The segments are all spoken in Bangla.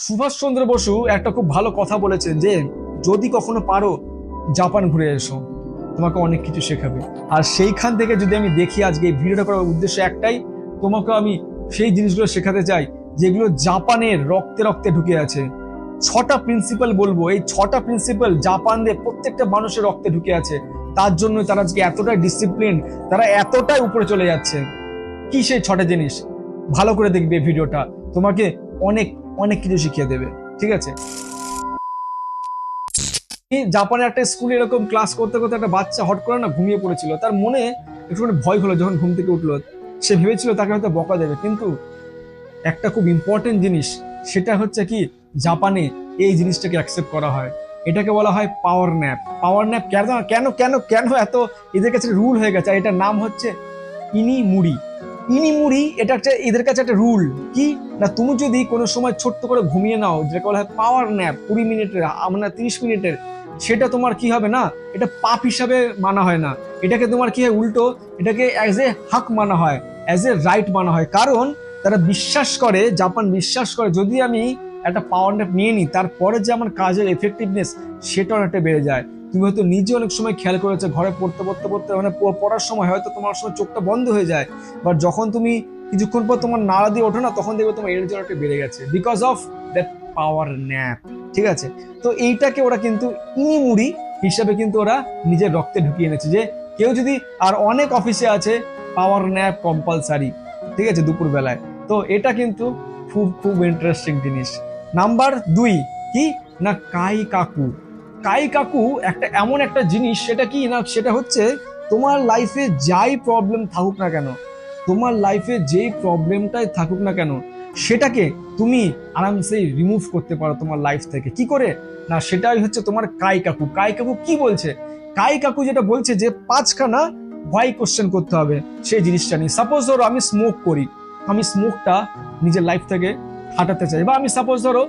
সুভাষচন্দ্র বসু একটা খুব ভালো কথা বলেছেন যে যদি কখনো পারো জাপান ঘুরে এসো, তোমাকে অনেক কিছু শেখাবে। আর সেইখান থেকে যদি আমি দেখি আজকে এই ভিডিওটা করার উদ্দেশ্য একটাই, তোমাকে আমি সেই জিনিসগুলো শেখাতে চাই যেগুলো জাপানের রক্তে রক্তে ঢুকে আছে। 6টা প্রিন্সিপাল বলবো, এই 6টা প্রিন্সিপাল জাপানদের প্রত্যেকটা মানুষের রক্তে ঢুকে আছে। তার জন্য তারা আজকে এতটাই ডিসিপ্লিন, তারা এতটাই উপরে চলে যাচ্ছে। কি সেই 6টা জিনিস? ভালো করে দেখবে ভিডিওটা, তোমাকে অনেক অনেক কিছু শিখিয়ে দেবে। ঠিক আছে? জাপানের একটা স্কুলে এরকম ক্লাস করতে করতে একটা বাচ্চা হট করে না ঘুমিয়ে পড়েছিল। তার মনে একটুখানি ভয় হলো যখন ঘুম থেকে উঠলো। সে ভেবেছিল তাকে হয়তো বকা দেবে, কিন্তু একটা খুব ইম্পর্টেন্ট জিনিস, সেটা হচ্ছে কি, জাপানে এই জিনিসটাকে অ্যাকসেপ্ট করা হয়। এটাকে বলা হয় পাওয়ার ন্যাপ। পাওয়ার ন্যাপ কেন কেন কেন কেন এত এদের কাছে রুল হয়ে গেছে? এটার নাম হচ্ছে ইনি মুড়ি। ইনি মুড়ি, এটা একটা এদের কাছে একটা রুল। কি না, তুমি যদি কোনো সময় ছোট্ট করে ঘুমিয়ে নাও, যেটাকে বলা হয় পাওয়ার ন্যাপ 20 মিনিটের, মানে 30 মিনিটের, সেটা তোমার কি হবে না, এটা পাপ হিসাবে মানা হয় না। এটাকে তোমার কি হয়, উল্টো এটাকে অ্যাজ এ হাক মানা হয়, অ্যাজ এ রাইট মানা হয়। কারণ তারা বিশ্বাস করে, জাপান বিশ্বাস করে, যদি আমি একটা পাওয়ার ন্যাপ নিয়ে নিই তারপরে যে আমার কাজের এফেক্টিভনেস সেটা অনেকটা বেড়ে যায়। তুমি হয়তো নিজে অনেক সময় খেয়াল করেছো, ঘরে পড়তে পড়তে পড়তে মানে পড়ার সময় হয়তো তোমার সময় চোখটা বন্ধ হয়ে যায়, বাট যখন তুমি কিছুক্ষণ পর তোমার নাড়া দিয়ে ওঠো না, তখন দেখবে তোমার এনার্জি অনেকটা বেড়ে গেছে, because of that power nap. ঠিক আছে? তো এইটাকে ওরা কিন্তু ইনিমুড়ি হিসাবে কিন্তু ওরা নিজের রক্তে ঢুকিয়ে এনেছে, যে কেউ যদি, আর অনেক অফিসে আছে পাওয়ার ন্যাপ কম্পালসারি। ঠিক আছে? দুপুর বেলায়। তো এটা কিন্তু খুব খুব ইন্টারেস্টিং জিনিস। নাম্বার 2 কি না, কাই কাকু। কাই কাকু একটা এমন একটা জিনিস, সেটা কি না, সেটা হচ্ছে তোমার লাইফে যাই প্রবলেম থাকুক না কেন, তোমার লাইফে যেই প্রবলেমটাই থাকুক না কেন, সেটাকে তুমি আরামসে রিমুভ করতে পারো তোমার লাইফ থেকে। কি করে না, সেটাই হচ্ছে তোমার কাই কাকু। কাই কাকু কি বলছে? কাই কাকু যেটা বলছে যে 5খানা হোয়াই কোশ্চেন করতে হবে সেই জিনিসটা নিয়ে। সাপোজ ধরো আমি স্মোক করি, আমি স্মোকটা নিজের লাইফ থেকে হাঁটাতে চাই, বা আমি সাপোজ ধরো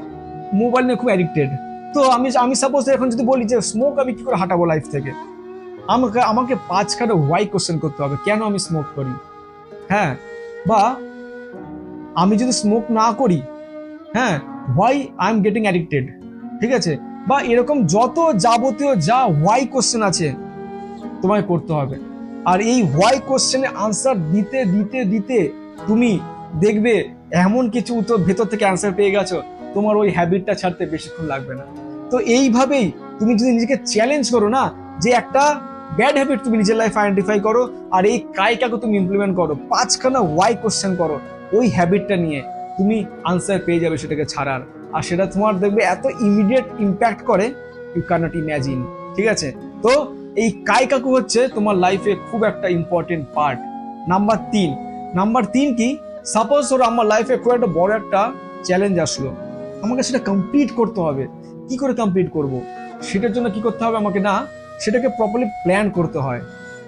মোবাইল নিয়ে খুব অ্যাডিক্টেড। তো আমি আমি সাপোজ এখন যদি বলি যে স্মোক আমি কি করে হাঁটাবো লাইফ থেকে, আমাকে আমাকে 5খানা হোয়াই কোশ্চেন করতে হবে কেন আমি স্মোক করি। হ্যাঁ, বা আমি যদি স্মোক না করি, হ্যাঁ, why I am getting addicted. ঠিক আছে? বা এরকম যত যাবতীয় যা হোয়াই কোশ্চেন আছে তোমায় করতে হবে। আর এই হোয়াই কোশ্চেনে আনসার দিতে দিতে দিতে তুমি দেখবে এমন কিছু উত্তর ভেতর থেকে অ্যান্সার পেয়ে গেছো, তোমার ওই হ্যাবিটটা ছাড়তে বেশিক্ষণ লাগবে না। তো এইভাবেই তুমি যদি নিজেকে চ্যালেঞ্জ করো না, যে একটা ব্যাড হ্যাবিট তুমি নিজের লাইফ আইডেন্টিফাই করো, আর এই কাইকাকে তুমি ইমপ্লিমেন্ট করো, 5খানা ওয়াই কোশ্চেন করো, ওই হ্যাবিটটা নিয়ে তুমি আনসার পেয়ে যাবে সেটাকে ছাড়ার। আর সেটা তোমার দেখবে এত ইমিডিয়েট ইম্প্যাক্ট করে, ইউ ক্যান নট ইম্যাজিন। ঠিক আছে? তো এই কাইকাকু হচ্ছে তোমার লাইফে খুব একটা ইম্পর্টেন্ট পার্ট। নাম্বার 3 কি, সাপোজ ধরো আমার লাইফে খুব একটা বড় একটা চ্যালেঞ্জ আসলো, আমাকে সেটা কমপ্লিট করতে হবে। কি করে কমপ্লিট করব? সেটার জন্য কি করতে হবে আমাকে না, সেটাকে প্রপারলি প্ল্যান করতে হয়।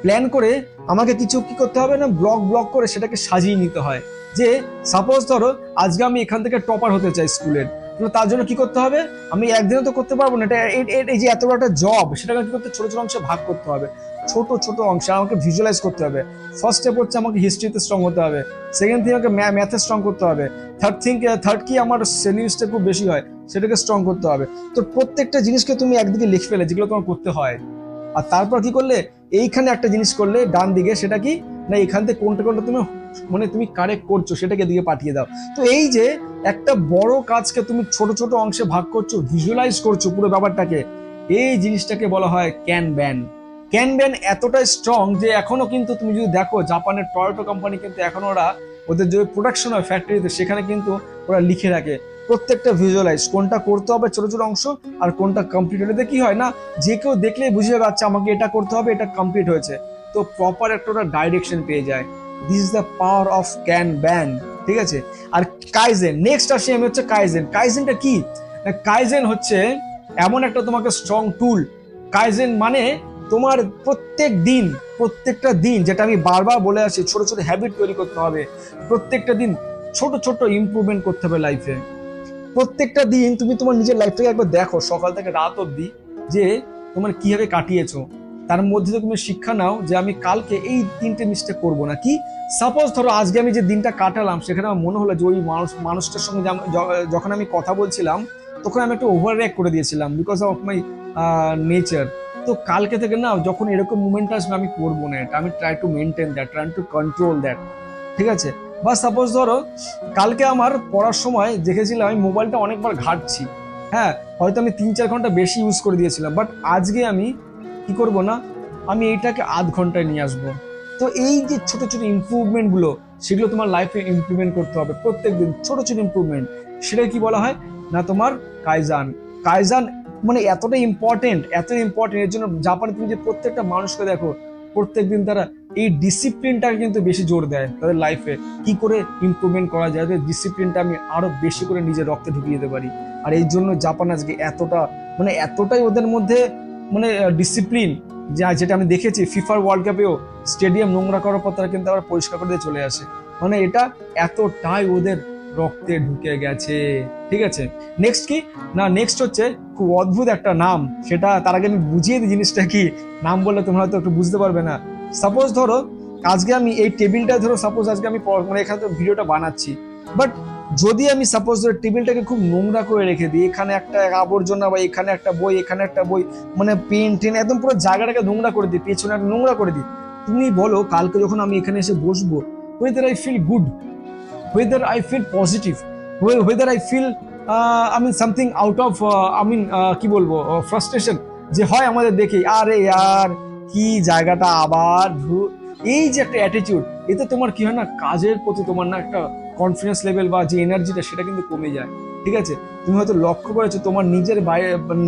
প্ল্যান করে আমাকে কিছু কি করতে হবে না, ব্লক ব্লক করে সেটাকে সাজিয়ে নিতে হয়। যে সাপোজ ধরো আজকে আমি এখান থেকে টপার হতে চাই স্কুলের, তো তার জন্য কি করতে হবে, আমি একদিনে তো করতে পারবো না। এটা এই যে এত বড় একটা জব, সেটাকে কি করতে, ছোট ছোট অংশে ভাগ করতে হবে। ছোট ছোট অংশে আমাকে ভিজুয়ালাইজ করতে হবে। ফার্স্ট স্টেপ হচ্ছে আমাকে হিস্ট্রিতে স্ট্রং হতে হবে, সেকেন্ড থিং আমাকে ম্যাথে স্ট্রং করতে হবে, থার্ড কি আমার সেলিংসটা খুব বেশি হয়, সেটাকে স্ট্রং করতে হবে। তো প্রত্যেকটা জিনিসকে তুমি একদিকে লিখে ফেলে যেগুলো তোমার করতে হয়, আর তারপর কি করলে, এইখানে একটা জিনিস করলে ডান দিকে, সেটা কি না, এখান থেকে কোনটা কোনটা তুমি মানে তুমি কারেক্ট করছো সেটাকে দিকে পাঠিয়ে দাও। তো এই যে একটা বড় কাজকে তুমি ছোট ছোট অংশে ভাগ করছো, ভিজুয়ালাইজ করছো পুরো ব্যাপারটাকে, এই জিনিসটাকে বলা হয় ক্যান ব্যান। ক্যান ব্যান এতটাই স্ট্রং যে এখনো কিন্তু তুমি যদি দেখো, জাপানের টয়োটা কোম্পানি কিন্তু এখনো ওরা ওদের যে প্রোডাকশন হয় ফ্যাক্টরিতে, সেখানে কিন্তু ওরা লিখে রাখে প্রত্যেকটা ভিজুয়ালাইজ কোনটা করতে হবে ছোট ছোট অংশ, আর কোনটা কমপ্লিট হলে কি হয় না, যে কেউ দেখলেই বুঝে যাবে আচ্ছা আমাকে এটা করতে হবে, এটা কমপ্লিট হয়েছে। তো প্রপার একটা ওরা ডাইরেকশন পেয়ে যায়। This is the power of kanban. ঠিক আছে? আর কাইজেন, নেক্সট আসি আমি হচ্ছে কাইজেন। কাইজেনটা কি? কাইজেন হচ্ছে এমন একটা তোমাকে স্ট্রং টুল। কাইজেন মানে তোমার প্রত্যেকটা দিন, যেটা আমি বারবার বলে আসি, ছোট ছোট হ্যাবিট তৈরি করতে হবে। প্রত্যেকটা দিন ছোট ছোট ইমপ্রুভমেন্ট করতে হবে লাইফে। প্রত্যেকটা দিন তুমি তোমার নিজের লাইফটাকে একবার দেখো, সকাল থেকে রাত অবধি, যে তোমার কিভাবে কাটিয়েছো। তার মধ্যে থেকে তুমি শিক্ষা নাও যে আমি কালকে এই 3টে মিস্টেক করবো না। কি, সাপোজ ধরো আজকে আমি যে দিনটা কাটালাম সেখানে আমার মনে হলো যে ওই মানুষটার সঙ্গে যখন আমি কথা বলছিলাম তখন আমি একটু ওভার রিঅ্যাক্ট করে দিয়েছিলাম বিকজ অফ মাই নেচার। তো কালকে থেকে না যখন এরকম মুভমেন্ট আসবে আমি করবো না এটা, আমি try to maintain that, try to control that. ঠিক আছে? বা সাপোজ ধরো কালকে আমার পড়ার সময় দেখেছিলাম আমি মোবাইলটা অনেকবার ঘাঁটছি, হ্যাঁ হয়তো আমি 3-4 ঘন্টা বেশি ইউজ করে দিয়েছিলাম, বাট আজকে আমি কি করব না, আমি এইটাকে আধ ঘন্টায় নিয়ে আসবো। তো এই যে ছোট ছোট ইমপ্রুভমেন্ট গুলো সেগুলো তোমার লাইফে ইমপ্লিমেন্ট করতে হবে প্রত্যেকদিন, ছোট ছোট ইমপ্রুভমেন্ট। সেটা কি বলা হয় না তোমার কাইজান। কাইজান মানে এতটা ইম্পর্টেন্ট, এত ইম্পর্টেন্ট, এর জন্য জাপানে তুমি যে প্রত্যেকটা মানুষকে দেখো প্রত্যেকদিন তারা এই ডিসিপ্লিনটাকে কিন্তু বেশি জোর দেয় তাদের লাইফে, কি করে ইমপ্রুভমেন্ট করা যায়, ডিসিপ্লিনটা আমি আরো বেশি করে নিজের রক্তে ঢুকিয়ে দিতে পারি। আর এই জন্য জাপান আজকে এতটা মানে এতটাই ওদের মধ্যে মানে ডিসিপ্লিন, যেটা আমি দেখেছি ফিফার ওয়ার্ল্ড কাপেও স্টেডিয়াম নোংরা করার পর তারা কিন্তু আবার পরিষ্কার করে দিয়ে চলে আসে, মানে এটা এতটাই ওদের রক্তে ঢুকে গেছে। ঠিক আছে, নেক্সট কি না, নেক্সট হচ্ছে খুব অদ্ভুত একটা নাম, সেটা তার আগে আমি বুঝিয়ে দিই জিনিসটা কি, নাম বললে তোমরা হয়তো একটু বুঝতে পারবে না। সাপোজ ধরো আজকে আমি এই টেবিলটা ধরো সাপোজ আজকে আমি মানে এখানে তো ভিডিওটা বানাচ্ছি, বাট যদি আমি সাপোজ ধরো টেবিলটাকে খুব নোংরা করে রেখে দিই, এখানে একটা আবর্জনা বা এখানে একটা বই, এখানে একটা বই, মানে পেন টেন একদম পুরো জায়গাটাকে নোংরা করে দিই, পেছনে একটা নোংরা করে দিই, তুমি বলো কালকে যখন আমি এখানে এসে বসবো whether I feel good, whether I feel positive, whether I feel something out of কি বলবো ফ্রাস্ট্রেশন যে হয় আমাদের দেখে, আরে यार কি জায়গাটা আবার এই যে একটা অ্যাটিটিউড, এতে তোমার কি হয় না কাজের প্রতি তোমার না একটা কনফিডেন্স লেভেল বা যে এনার্জিটা সেটা কিন্তু কমে যায়। ঠিক আছে, তুমি হয়তো লক্ষ্য করেছো তোমার নিজের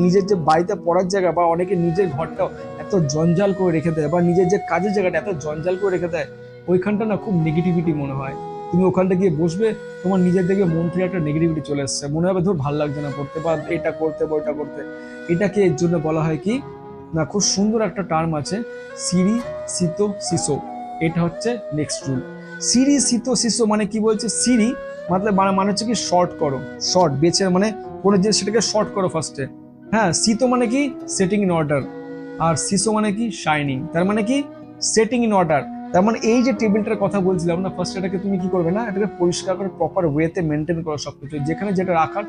নিজের যে বাড়িতে পড়ার জায়গা বা অনেকে নিজের ঘরটাও এত জঞ্জাল করে রেখে দেয়, বা নিজের যে কাজের জায়গাটা এত জঞ্জাল করে রেখে দেয়, ওইখানটা না খুব নেগেটিভিটি মনে হয়। তুমি ওখানটা গিয়ে বসবে, তোমার নিজের থেকে মন থেকে একটা নেগেটিভিটি চলে আসছে, মনে হবে ধর ভালো লাগছে না পড়তে বা এটা করতে বা ওইটা করতে। এটাকে এর জন্য বলা হয় কি না, খুব সুন্দর একটা টার্ম আছে সিরি সিতো সিসো, এটা হচ্ছে নেক্সট রুল। সিরি সিতো সিসো মানে কি বলছে, সিরি মানে হচ্ছে কি শর্ট করো, শর্ট বেছে মানে কোনো জিনিস সেটাকে শর্ট করো ফার্স্টে। হ্যাঁ, সিতো মানে কি সেটিং ইন অর্ডার, আর সিসো মানে কি শাইনিং, তার মানে কি সেটিং ইন অর্ডার। তার মানে এই যে টেবিলটার কথা বলছিলাম না ফার্স্ট, এটাকে তুমি কি করবে না, এটাকে পরিষ্কার করে প্রপার ওয়েতে মেনটেন করো সবকিছু, যেখানে যেটা রাখার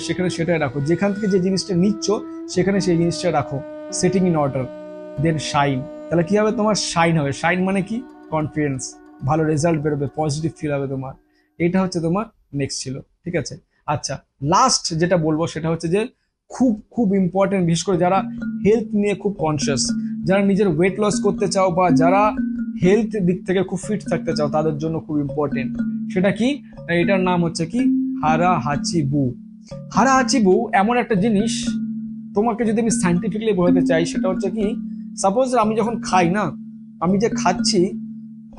সেখানে সেটাই রাখো, যেখান থেকে যে জিনিসটা নিচ্ছ সেখানে সেই জিনিসটা রাখো, setting in order, then shine. তাহলে কি হবে, তোমার শাইন হবে, শাইন মানে কি কনফিডেন্স, ভালো রেজাল্ট বেরোবে, পজিটিভ ফিল হবে তোমার। এটা হচ্ছে তোমার নেক্সট ছিল। ঠিক আছে, আচ্ছা লাস্ট যেটা বলবো সেটা হচ্ছে যে খুব খুব ইম্পর্টেন্ট, বিশেষ করে যারা হেলথ নিয়ে খুব কনসিয়াস, যারা নিজের ওয়েট লস করতে চাও বা যারা হেলথ দিক থেকে খুব ফিট থাকতে চাও, তাদের জন্য খুব ইম্পর্টেন্ট। সেটা কি, এটার নাম হচ্ছে কি হারা হাচিবু। হারা হাচিবু এমন একটা জিনিস, তোমাকে যদি আমি সাইন্টিফিকলি বোঝাতে চাই সেটা হচ্ছে কি, সাপোজ আমি যখন খাই না, আমি যে খাচ্ছি,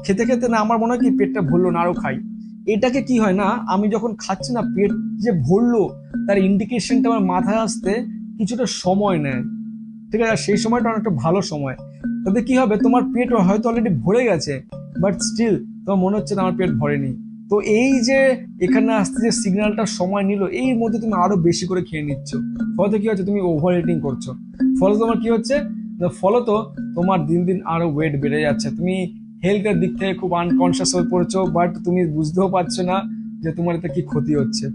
খেতে খেতে না আমার মনে হয় কি পেটটা ভরলো না, আরো খাই। এটাকে কি হয় না, আমি যখন খাচ্ছি না পেট যে ভরলো তার ইন্ডিকেশনটা আমার মাথায় আসতে কিছুটা সময় নেয়। ঠিক আছে, সেই সময়টা অনেকটা ভালো সময়। তাতে কি হবে, তোমার পেট হয়তো অলরেডি ভরে গেছে, বাট স্টিল তোমার মনে হচ্ছে না আমার পেট ভরেনি। তো এই যে এখানে আসতে যে সিগন্যালটা সময় নিল, এই মধ্যে তুমি আরো বেশি করে খেয়ে নিচ্ছ, ফলে কি হচ্ছে তুমি ওভার ইটিং করছো, ফলে তোমার কি হচ্ছে, ফলত তোমার দিন দিন আরো ওয়েট বেড়ে যাচ্ছে, তুমি হেলথের দিক থেকে খুব আনকনসিয়াস হয়ে পড়ছো, বাট তুমি বুঝতেও পারছো না যে তোমার এতে কি ক্ষতি হচ্ছে।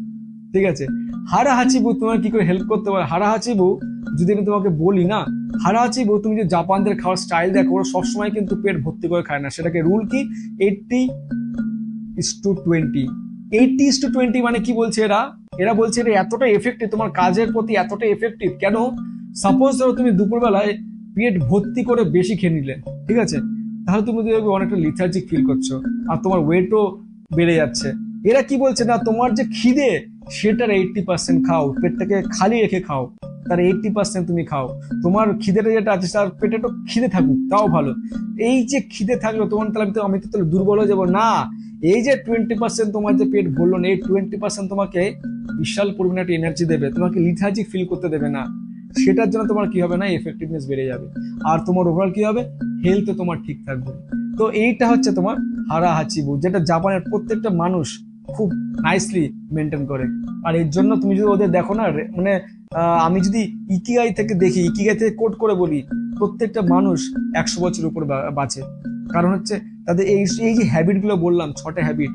ঠিক আছে, হারা হাচিবু তোমার কি করে হেল্প করতে পারে। হারা হাচিবু যদি আমি তোমাকে বলি না, হারা হাচিবু তুমি যে জাপানদের খাওয়ার স্টাইল দেখো, ওরা সবসময় কিন্তু পেট ভর্তি করে খায় না, সেটাকে রুল কি 80:20। 80:20 মানে কি বলছে এরা, এরা বলছে এটা এতটা এফেক্টিভ তোমার কাজের প্রতি, এতটা এফেক্টিভ কেন, সাপোজ ধরো তুমি দুপুরবেলায় পেট ভর্তি করে বেশি খেয়ে নিলে, ঠিক আছে, তাহলে তুমি দেখবে অনেকটা লিথার্জিক ফিল করছো আর তোমার ওয়েটও বেড়ে যাচ্ছে। এরা কি বলছে না, তোমার যে খিদে সেটার 80% খাও, পেটটাকে খালি রেখে খাও, তার 80% তুমি খাও, তোমার খিদেটা যেটা আছে তার পেটে একটু খিদে থাকুক তাও ভালো। এই যে খিদে থাকলো তোমার, তাহলে আমি তো তাহলে দুর্বল হয়ে যাবো না, এই যে 20% তোমার যে পেট ভরলো না, এই 20% তোমাকে বিশাল পরিমাণে একটা এনার্জি দেবে, তোমাকে লিথার্জিক ফিল করতে দেবে না, সেটার জন্য তোমার কি হবে না এফেক্টিভনেস বেড়ে যাবে, আর তোমার ওভারঅল কি হবে, হেলথ তোমার ঠিক থাকবে। তো এইটা হচ্ছে তোমার হারা হাচিবু, যেটা জাপানের প্রত্যেকটা মানুষ খুব নাইসলি মেনটেন করে। আর এর জন্য তুমি যদি ওদের দেখো না, মানে আমি যদি ইকিগাই থেকে দেখি, ইকিগাই থেকে কোট করে বলি, প্রত্যেকটা মানুষ 100 বছর উপর বাঁচে। কারণ হচ্ছে তাদের এই এই যে হ্যাবিটগুলো বললাম, 6টা হ্যাবিট,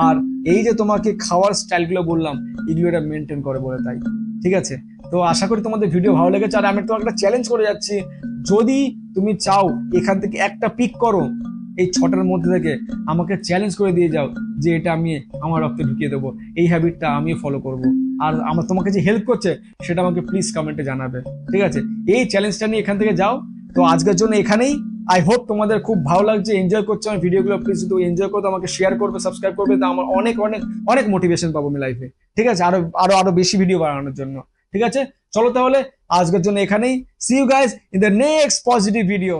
আর এই যে তোমাকে খাওয়ার স্টাইলগুলো বললাম, এগুলো এটা মেনটেন করে বলে তাই। ঠিক আছে, তো আশা করি তোমাদের ভিডিও ভালো লেগেছে। আর আমি তোমাকে একটা চ্যালেঞ্জ করে যাচ্ছি, যদি তুমি চাও এখান থেকে একটা পিক করো এই 6টার মধ্যে থেকে, আমাকে চ্যালেঞ্জ করে দিয়ে যাও যে এটা আমি আমার রক্তে ঢুকিয়ে দেবো, এই হ্যাবিটটা আমিও ফলো করব। আর আমার তোমাকে যে হেল্প করছে সেটা আমাকে প্লিজ কমেন্টে জানাবে। ঠিক আছে, এই চ্যালেঞ্জটা নিয়ে এখান থেকে যাও। তো আজকের জন্য এখানেই। আই হোপ তোমাদের খুব ভালো লাগছে, এনজয় করছো আমার ভিডিওগুলো। প্লিজ যদি এনজয় করো তো আমাকে শেয়ার করবে, সাবস্ক্রাইব করবে, তো আমার অনেক অনেক অনেক মোটিভেশন পাবো আমি লাইফে। ঠিক আছে, আরো আরো আরো বেশি ভিডিও বানানোর জন্য। ঠিক আছে, চলো তাহলে আজকের জন্য এখানেই। See you guys in the next positive video.